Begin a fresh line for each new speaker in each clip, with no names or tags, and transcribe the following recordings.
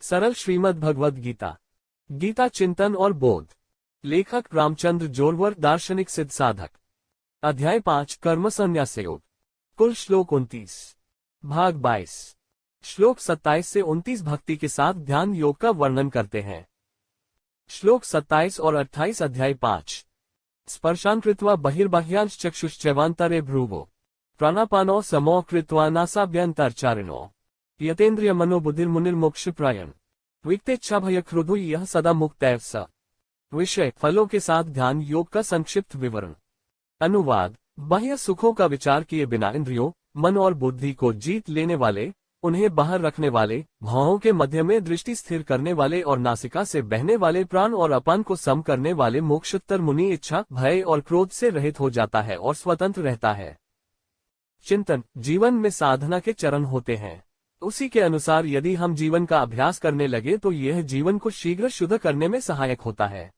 सरल श्रीमद् भगवद गीता। गीता चिंतन और बोध। लेखक रामचंद्र जोरवर, दार्शनिक सिद्ध साधक। अध्याय 5, कर्म संन्यास योग। कुल श्लोक 29। भाग 22। श्लोक 27 से 29 भक्ति के साथ ध्यान योग का वर्णन करते हैं। श्लोक 27 और 28 अध्याय 5। स्पर्शान् कृत्वा बहिर्बाह्यांश चक्षुश्चैवान्तरे भ्रुवो प्राणापानो समो कृत्वा नासाभ्यन्तरचारिणो यतेन्द्रिय मनोबुद्धिर्मुनिर्मोक्षप्रायण विक्तेच्छाभय क्रोधो यह सदा मुक्तैव स। विषय फलों के साथ ध्यान योग का संक्षिप्त विवरण। अनुवाद। बाह्य सुखों का विचार किए बिना इंद्रियों, मन और बुद्धि को जीत लेने वाले, उन्हें बाहर रखने वाले, भौहों के मध्य में दृष्टि स्थिर करने वाले और नासिका से बहने वाले प्राण और अपान को सम करने वाले मोक्षोत्तर मुनि इच्छा, भय और क्रोध से रहित हो जाता है और स्वतंत्र रहता है। चिंतन। जीवन में साधना के चरण होते हैं। उसी के अनुसार यदि हम जीवन का अभ्यास करने लगे तो यह जीवन को शीघ्र शुद्ध करने में सहायक होता है।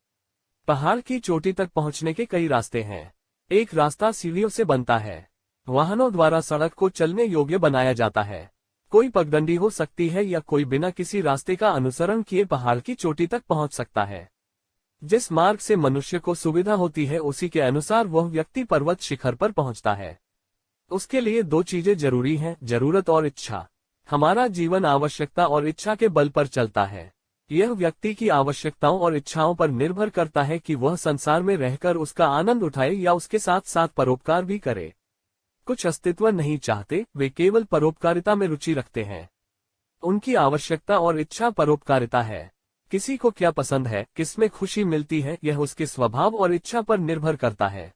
पहाड़ की चोटी तक पहुंचने के कई रास्ते हैं। एक रास्ता सीढ़ियों से बनता है। वाहनों द्वारा सड़क को चलने योग्य बनाया जाता है। कोई पगडंडी हो सकती है या कोई बिना किसी रास्ते का अनुसरण किए पहाड़ की चोटी तक पहुंच सकता है। जिस मार्ग से मनुष्य को सुविधा होती है उसी के अनुसार वह व्यक्ति पर्वत शिखर पर पहुंचता है। उसके लिए दो चीजें जरूरी हैं, जरूरत और इच्छा। हमारा जीवन आवश्यकता और इच्छा के बल पर चलता है। यह व्यक्ति की आवश्यकताओं और इच्छाओं पर निर्भर करता है कि वह संसार में रहकर उसका आनंद उठाए या उसके साथ साथ परोपकार भी करे। कुछ अस्तित्व नहीं चाहते, वे केवल परोपकारिता में रुचि रखते हैं। उनकी आवश्यकता और इच्छा परोपकारिता है। किसी को क्या पसंद है, किसमें खुशी मिलती है, यह उसके स्वभाव और इच्छा पर निर्भर करता है।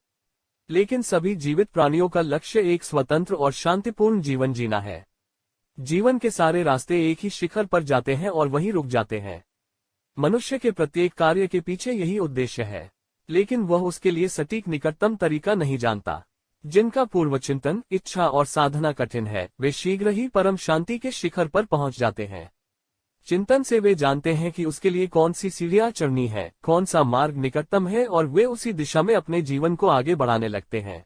लेकिन सभी जीवित प्राणियों का लक्ष्य एक स्वतंत्र और शांतिपूर्ण जीवन जीना है। जीवन के सारे रास्ते एक ही शिखर पर जाते हैं और वहीं रुक जाते हैं। मनुष्य के प्रत्येक कार्य के पीछे यही उद्देश्य है, लेकिन वह उसके लिए सटीक निकटतम तरीका नहीं जानता। जिनका पूर्व चिंतन, इच्छा और साधना कठिन है, वे शीघ्र ही परम शांति के शिखर पर पहुंच जाते हैं। चिंतन से वे जानते हैं कि उसके लिए कौन सी सीढ़ियां चढ़नी है, कौन सा मार्ग निकटतम है और वे उसी दिशा में अपने जीवन को आगे बढ़ाने लगते हैं।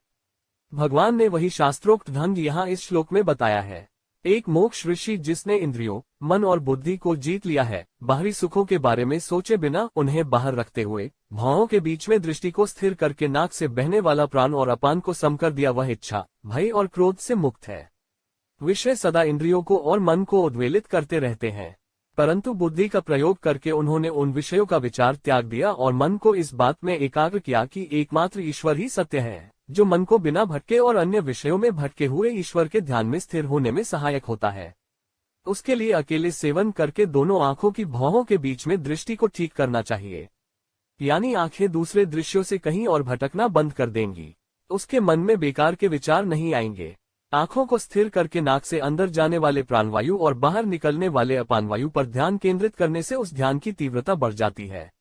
भगवान ने वही शास्त्रोक्त ढंग यहाँ इस श्लोक में बताया है। एक मोक्ष ऋषि जिसने इंद्रियों, मन और बुद्धि को जीत लिया है, बाहरी सुखों के बारे में सोचे बिना उन्हें बाहर रखते हुए भौहों के बीच में दृष्टि को स्थिर करके नाक से बहने वाला प्राण और अपान को सम कर दिया, वह इच्छा, भय और क्रोध से मुक्त है। विषय सदा इंद्रियों को और मन को उद्वेलित करते रहते हैं, परंतु बुद्धि का प्रयोग करके उन्होंने उन विषयों का विचार त्याग दिया और मन को इस बात में एकाग्र किया कि एकमात्र ईश्वर ही सत्य है, जो मन को बिना भटके और अन्य विषयों में भटके हुए ईश्वर के ध्यान में स्थिर होने में सहायक होता है। उसके लिए अकेले सेवन करके दोनों आंखों की भौहों के बीच में दृष्टि को ठीक करना चाहिए, यानी आंखें दूसरे दृश्यों से कहीं और भटकना बंद कर देंगी। उसके मन में बेकार के विचार नहीं आएंगे। आंखों को स्थिर करके नाक से अंदर जाने वाले प्राणवायु और बाहर निकलने वाले अपानवायु पर ध्यान केंद्रित करने से उस ध्यान की तीव्रता बढ़ जाती है।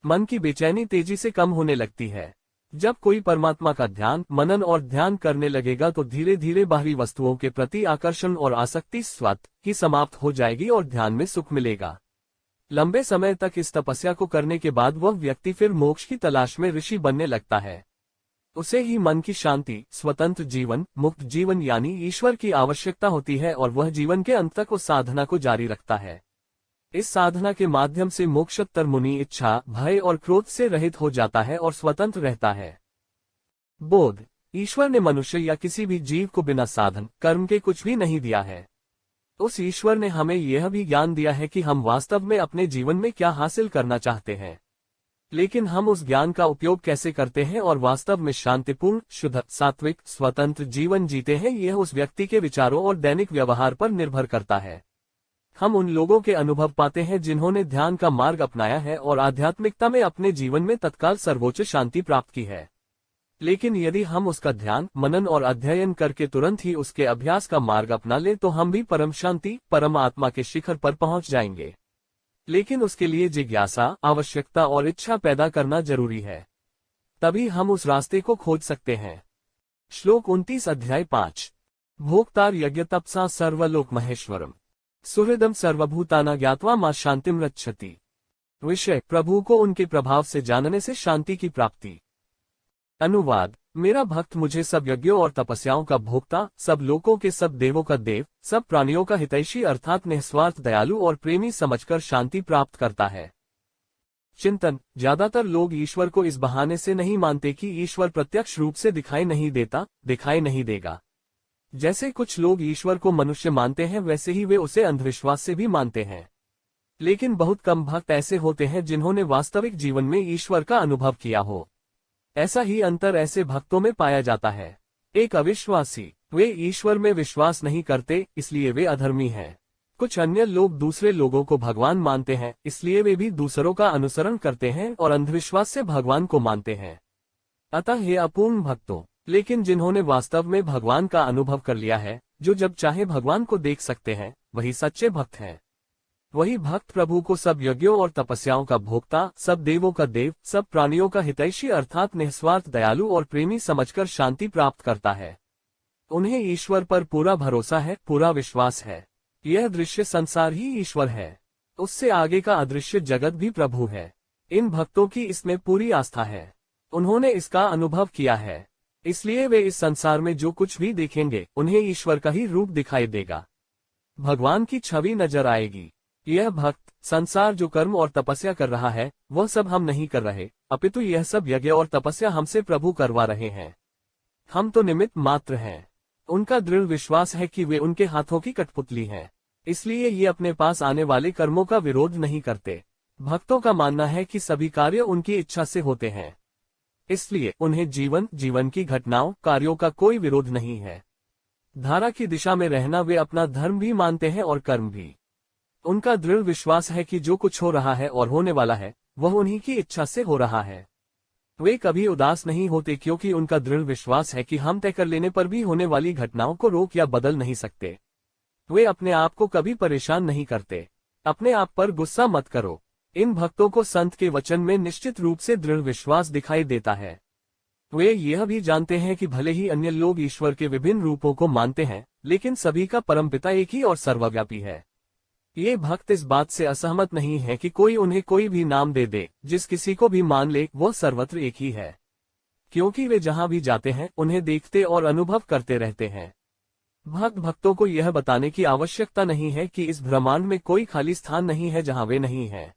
मन की बेचैनी तेजी से कम होने लगती है। जब कोई परमात्मा का ध्यान, मनन और ध्यान करने लगेगा तो धीरे धीरे बाहरी वस्तुओं के प्रति आकर्षण और आसक्ति स्वतः ही समाप्त हो जाएगी और ध्यान में सुख मिलेगा। लंबे समय तक इस तपस्या को करने के बाद वह व्यक्ति फिर मोक्ष की तलाश में ऋषि बनने लगता है। उसे ही मन की शांति, स्वतंत्र जीवन, मुक्त जीवन यानी ईश्वर की आवश्यकता होती है और वह जीवन के अंत तक उस साधना को जारी रखता है। इस साधना के माध्यम से मोक्षोत्तर मुनि इच्छा, भय और क्रोध से रहित हो जाता है और स्वतंत्र रहता है। बोध। ईश्वर ने मनुष्य या किसी भी जीव को बिना साधन, कर्म के कुछ भी नहीं दिया है। उस ईश्वर ने हमें यह भी ज्ञान दिया है कि हम वास्तव में अपने जीवन में क्या हासिल करना चाहते हैं, लेकिन हम उस ज्ञान का उपयोग कैसे करते हैं और वास्तव में शांतिपूर्ण, शुद्ध, सात्विक, स्वतंत्र जीवन जीते हैं, यह उस व्यक्ति के विचारों और दैनिक व्यवहार पर निर्भर करता है। हम उन लोगों के अनुभव पाते हैं जिन्होंने ध्यान का मार्ग अपनाया है और आध्यात्मिकता में अपने जीवन में तत्काल सर्वोच्च शांति प्राप्त की है। लेकिन यदि हम उसका ध्यान, मनन और अध्ययन करके तुरंत ही उसके अभ्यास का मार्ग अपना ले तो हम भी परम शांति, परम आत्मा के शिखर पर पहुंच जाएंगे। लेकिन उसके लिए जिज्ञासा, आवश्यकता और इच्छा पैदा करना जरूरी है, तभी हम उस रास्ते को खोज सकते हैं। श्लोक 29 अध्याय 5। भोक्तार यज्ञ तपसा सर्वलोक महेश्वरम सुहृदम सर्वभूताना ज्ञात्वा मां शांतिम रक्षति। विषय प्रभु को उनके प्रभाव से जानने से शांति की प्राप्ति। अनुवाद। मेरा भक्त मुझे सब यज्ञों और तपस्याओं का भोक्ता, सब लोकों के सब देवों का देव, सब प्राणियों का हितैषी अर्थात निस्वार्थ दयालु और प्रेमी समझकर शांति प्राप्त करता है। चिंतन। ज्यादातर लोग ईश्वर को इस बहाने से नहीं मानते कि ईश्वर प्रत्यक्ष रूप से दिखाई नहीं देता, दिखाई नहीं देगा। जैसे कुछ लोग ईश्वर को मनुष्य मानते हैं वैसे ही वे उसे अंधविश्वास से भी मानते हैं। लेकिन बहुत कम भक्त ऐसे होते हैं जिन्होंने वास्तविक जीवन में ईश्वर का अनुभव किया हो। ऐसा ही अंतर ऐसे भक्तों में पाया जाता है। एक अविश्वासी, वे ईश्वर में विश्वास नहीं करते, इसलिए वे अधर्मी हैं। कुछ अन्य लोग दूसरे लोगों को भगवान मानते हैं, इसलिए वे भी दूसरों का अनुसरण करते हैं और अंधविश्वास से भगवान को मानते हैं। अतः हे अपूर्ण भक्तों, लेकिन जिन्होंने वास्तव में भगवान का अनुभव कर लिया है, जो जब चाहे भगवान को देख सकते हैं, वही सच्चे भक्त हैं। वही भक्त प्रभु को सब यज्ञों और तपस्याओं का भोक्ता, सब देवों का देव, सब प्राणियों का हितैषी अर्थात निस्वार्थ दयालु और प्रेमी समझकर शांति प्राप्त करता है। उन्हें ईश्वर पर पूरा भरोसा है, पूरा विश्वास है। यह दृश्य संसार ही ईश्वर है, उससे आगे का अदृश्य जगत भी प्रभु है। इन भक्तों की इसमें पूरी आस्था है, उन्होंने इसका अनुभव किया है, इसलिए वे इस संसार में जो कुछ भी देखेंगे उन्हें ईश्वर का ही रूप दिखाई देगा, भगवान की छवि नजर आएगी। यह भक्त संसार जो कर्म और तपस्या कर रहा है वह सब हम नहीं कर रहे, अपितु यह सब यज्ञ और तपस्या हमसे प्रभु करवा रहे हैं। हम तो निमित्त मात्र हैं। उनका दृढ़ विश्वास है कि वे उनके हाथों की कठपुतली हैं, इसलिए ये अपने पास आने वाले कर्मों का विरोध नहीं करते। भक्तों का मानना है कि सभी कार्य उनकी इच्छा से होते हैं, इसलिए उन्हें जीवन की घटनाओं कार्यों का कोई विरोध नहीं है। धारा की दिशा में रहना वे अपना धर्म भी मानते हैं और कर्म भी। उनका दृढ़ विश्वास है कि जो कुछ हो रहा है और होने वाला है वह उन्हीं की इच्छा से हो रहा है। वे कभी उदास नहीं होते क्योंकि उनका दृढ़ विश्वास है कि हम तय कर लेने पर भी होने वाली घटनाओं को रोक या बदल नहीं सकते। वे अपने आप को कभी परेशान नहीं करते। अपने आप पर गुस्सा मत करो। इन भक्तों को संत के वचन में निश्चित रूप से दृढ़ विश्वास दिखाई देता है। वे यह भी जानते हैं कि भले ही अन्य लोग ईश्वर के विभिन्न रूपों को मानते हैं, लेकिन सभी का परमपिता एक ही और सर्वव्यापी है। ये भक्त इस बात से असहमत नहीं है कि कोई उन्हें कोई भी नाम दे दे, जिस किसी को भी मान ले वह सर्वत्र एक ही है, क्योंकि वे जहां भी जाते हैं उन्हें देखते और अनुभव करते रहते हैं। भक्तों को यह बताने की आवश्यकता नहीं है कि इस ब्रह्मांड में कोई खाली स्थान नहीं है जहां वे नहीं हैं।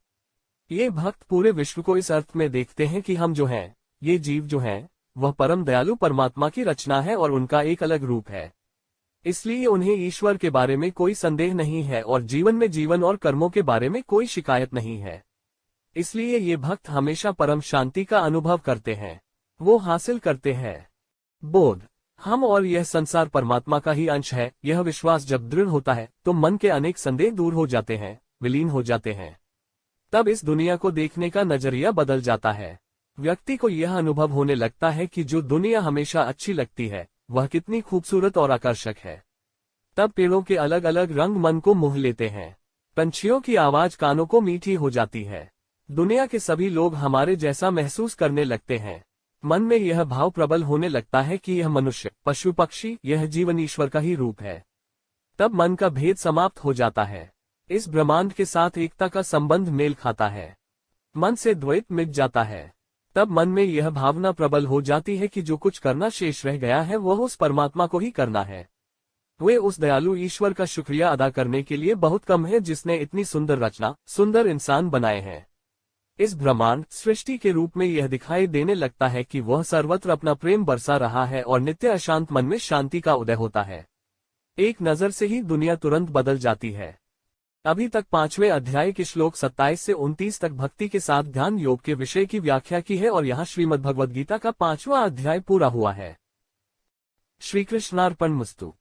ये भक्त पूरे विश्व को इस अर्थ में देखते हैं कि हम जो हैं, ये जीव जो हैं, वह परम दयालु परमात्मा की रचना है और उनका एक अलग रूप है। इसलिए उन्हें ईश्वर के बारे में कोई संदेह नहीं है और जीवन में जीवन और कर्मों के बारे में कोई शिकायत नहीं है। इसलिए ये भक्त हमेशा परम शांति का अनुभव करते हैं, वो हासिल करते हैं। बोध। हम और यह संसार परमात्मा का ही अंश है। यह विश्वास जब दृढ़ होता है तो मन के अनेक संदेह दूर हो जाते हैं, विलीन हो जाते हैं। तब इस दुनिया को देखने का नजरिया बदल जाता है। व्यक्ति को यह अनुभव होने लगता है कि जो दुनिया हमेशा अच्छी लगती है वह कितनी खूबसूरत और आकर्षक है। तब पेड़ों के अलग अलग रंग मन को मोह लेते हैं, पंछियों की आवाज कानों को मीठी हो जाती है। दुनिया के सभी लोग हमारे जैसा महसूस करने लगते हैं। मन में यह भाव प्रबल होने लगता है कि यह मनुष्य, पशु पक्षी, यह जीवन ईश्वर का ही रूप है। तब मन का भेद समाप्त हो जाता है। इस ब्रह्मांड के साथ एकता का संबंध मेल खाता है। मन से द्वैत मिट जाता है। तब मन में यह भावना प्रबल हो जाती है कि जो कुछ करना शेष रह गया है वह उस परमात्मा को ही करना है। वे उस दयालु ईश्वर का शुक्रिया अदा करने के लिए बहुत कम है जिसने इतनी सुंदर रचना, सुंदर इंसान बनाए हैं। इस ब्रह्मांड सृष्टि के रूप में यह दिखाई देने लगता है कि वह सर्वत्र अपना प्रेम बरसा रहा है और नित्य अशांत मन में शांति का उदय होता है। एक नजर से ही दुनिया तुरंत बदल जाती है। अभी तक 5वें अध्याय के श्लोक 27 से 29 तक भक्ति के साथ ध्यान योग के विषय की व्याख्या की है और यहाँ श्रीमद् भगवद गीता का 5वां अध्याय पूरा हुआ है। श्री कृष्णार्पणमस्तु।